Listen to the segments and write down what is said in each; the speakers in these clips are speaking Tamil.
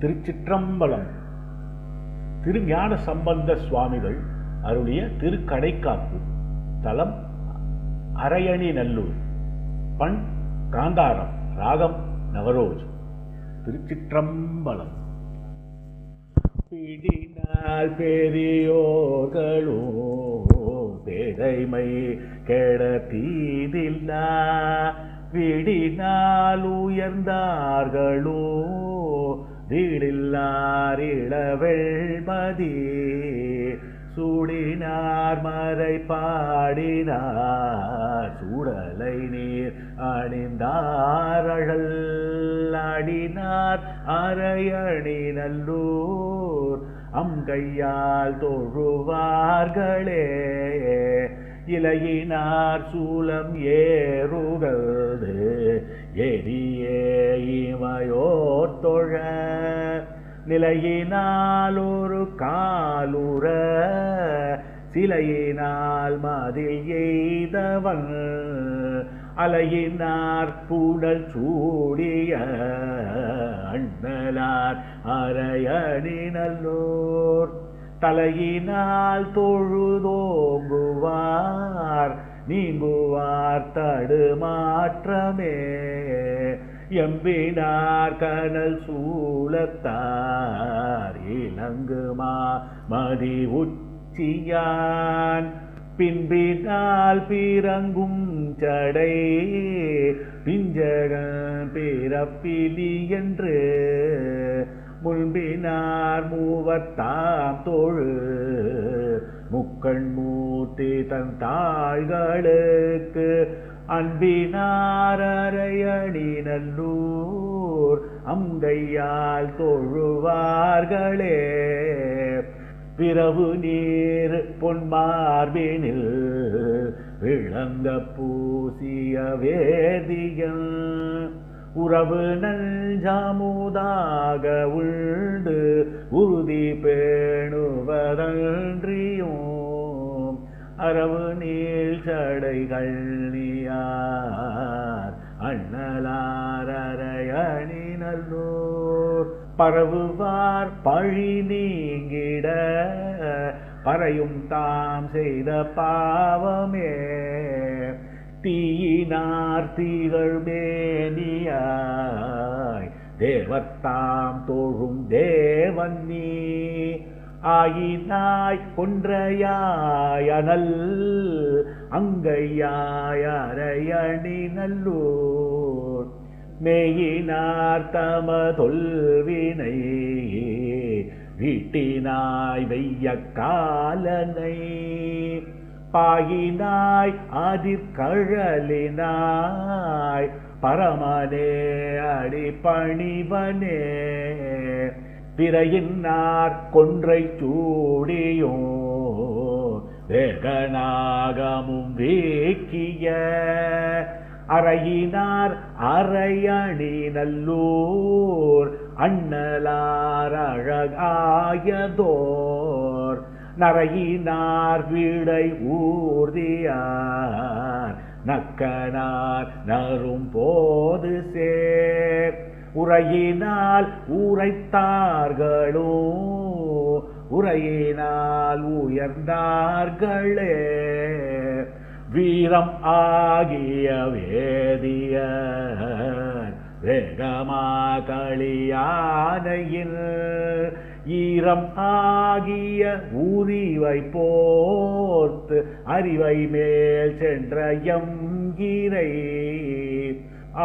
திருச்சிற்றம்பலம். திருஞான சம்பந்த சுவாமிகள் அருளிய திருக்கடைக்காப்பு. தலம் அரையணி நல்லூர். பண் காந்தாரம். ராகம் நவரோஜ். திருச்சிற்றம்பலம். பிடினால் பெரியோர்களோ பேதைமை கெட தீதில்லா, விடினால் உயர்ந்தார்களோ வீடில்லார் இளவெள்மதி, சூடினார் மறை பாடினார் சூடலை நீர் அணிந்தாரழல், அடினார் அரையணி நல்லூர் அங்கையால் தொழுவார்களே, இலையினார் சூலம் ஏறுகது எரியே இமையோர் தொழ, நிலையினால் ஒரு காலுற சிலையினால் மதில் எய்தவன், அலையினார் பூடல் சூடிய அண்ணலார் அரையணி நல்லூர், தலையினால் தொழுதோங்குவார் நீங்குவார் தடுமாற்றமே, எம்பினார் கனல் சூலத்தார் இலங்குமா மதி உச்சியான், பின்பினால் பிறங்கும் சடை பிஞ்சகன் பிறப்பிலி என்று, முன்பினார் மூவத்தாம் தோழு முக்கண் மூர்த்தி தன் தாள்களுக்கு, அன்பினார் அரையணி நல்லூர் அங்கையால் தொழுவார்களே, பிறவு நீர் பொன்மார்பினில் விளங்க பூசிய வேதியன், உறவு நஞ்சாமுதாக உண்டு உறுதி பேணுவதன்றியும், அரவு நீள் சடைகள் நீயார் அண்ணலார் அரையணி நல்லூர், பரவுவார் பழி நீங்கிட பறையும் தாம் செய்த பாவமே, தீயினார் திகழ் மேனியாய் தேவத்தாம் தோழும் தேவன் நீ, ஆயினாய் கொன்றையாய் அனல் அங்கையாய் அரையணி நல்லூர், மேயினார் தம தொல்வினை வீட்டினாய் வெய்ய காலனை, பாயினாய் அதிர்கழலினாய் பரமனே அடி பணிவனே, பிறையினார் கொன்றை சூடியோ வேகநாகமும் வேக்கிய, அறையினார் அரையணி நல்லூர் அண்ணலார் அழகாயதோர், நரையினார் வீடை ஊர்தியார் நக்கனார் நரும் போது சேர், உரையினால் உரைத்தார்களோ உரையினால் உயர்ந்தார்களே, வீரம் ஆகிய வேதியர் வேகமா களியானையில், ஈரம் ஆகிய உரிவை போர்த்து அறிவை மேல் சென்ற எம்கிரை,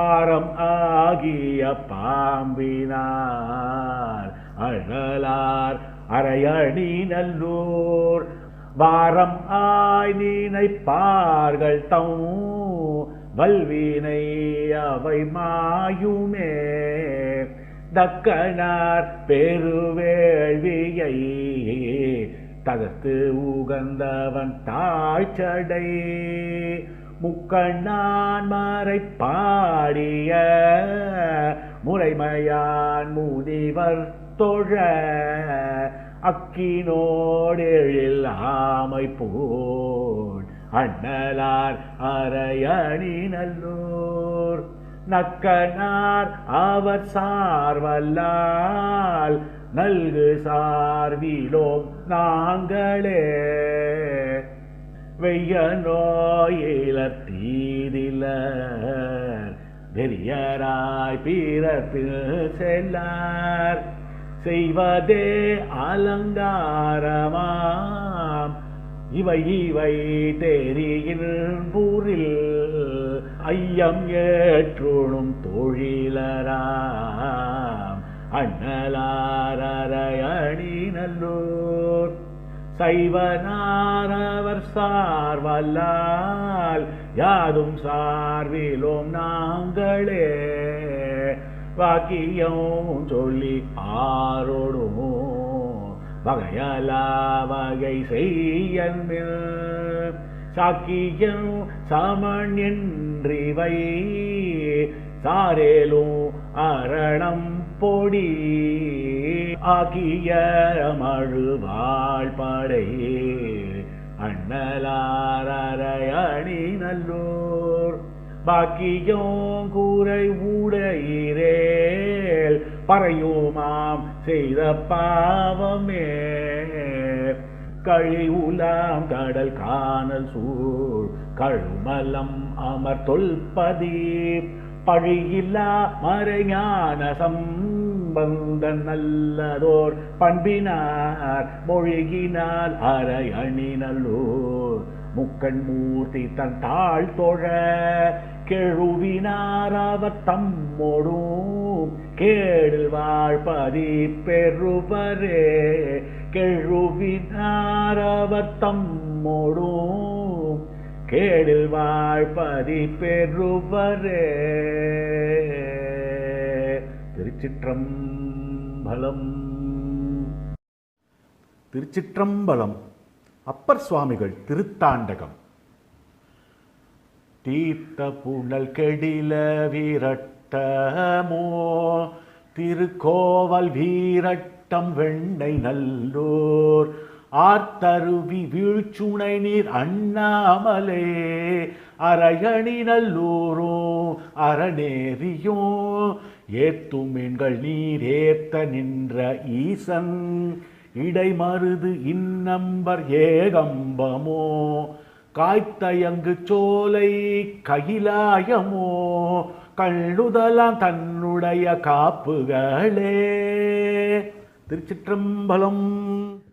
ஆரம் ஆகிய பாம்பினார் அழலார் அரையணி நல்லூர், வாரம் ஆய் நினைப்பார்கள் தம் வல்வினை அவை மாயுமே, தக்கனார் பெருவேள்வியை தகர்த்து உகந்தவன் தாழ்ச்சடை, முக்கண்ணான் மறை பாடிய முறைமையான் முதிவர் தொழ, அக்கினோடெழில் ஆமை போல் அண்ணலார் அரையணி நல்லூர், நக்கனார் அவர் சார்வல்லால் நல்கு சார்விலோம் நாங்களே வெய்ய நோயிலர் தீதிலர் வெறியராய் பிறப்பில் செல்லார் செய்வதே அலங்காரமாம் இவை தெரிகின்பூரில் ஐயம் ஏற்றுணும் தொழிலராம் அண்ணலாரரணி நல்லூர் சைவனாரவர் சார்வல்லால் யாதும் சார்விலோம் நாங்களே வாக்கியம் சொல்லி ஆரோடும் வகையலா வகை செய்யன்மில் சாக்கியம் சமன் என்றிவை சாரேலும் அரணம் பொடி ஆகிய மழுவாழ் படை அண்ணலாரரணி நல்லூர் பாக்கியம் கூரை உடையிரேல் பறையுமாம் செய்த பாவமே கழி உலாம் கடல் காணல் சூழ் கழுமலம் அமர் தொல்பதி பழியில்லா மறைஞான சம்பந்த நல்லதோர் பண்பினார் மொழிகினால் அரையணி நல்லூர் முக்கண் மூர்த்தி தன் தாழ் தொழ கெழுவினார் அவர் தம்மோடும் கேடில் வாழ்பதி பெறுவரே கெழுவினார் அவர் தம்மோடும் கேடில் வாழ்பதி பெறுவரே. திருச்சிற்றம்பலம். திருச்சிற்றம்பலம். அப்பர் சுவாமிகள் திருத்தாண்டகம். தீர்த்த புனல் கெடில வீரட்டமோ திருக்கோவல் வீரட்டம் வெண்ணை நல்லூர் ஆர்த்தருவி வீழ்ச்சுனை நீர் அண்ணாமலே அரையணி நல்லூரும் அறநேரியும் ஏத்துமீன்கள் நீர் ஏத்த நின்ற ஈசன் இடைமருது இன்னம்பர் ஏகம்பமோ காய்த்தயங்கு சோலை கயிலாயமோ கள்ளுதலாம் தன்னுடைய காப்புகளே. திருச்சிற்றம்பலம்.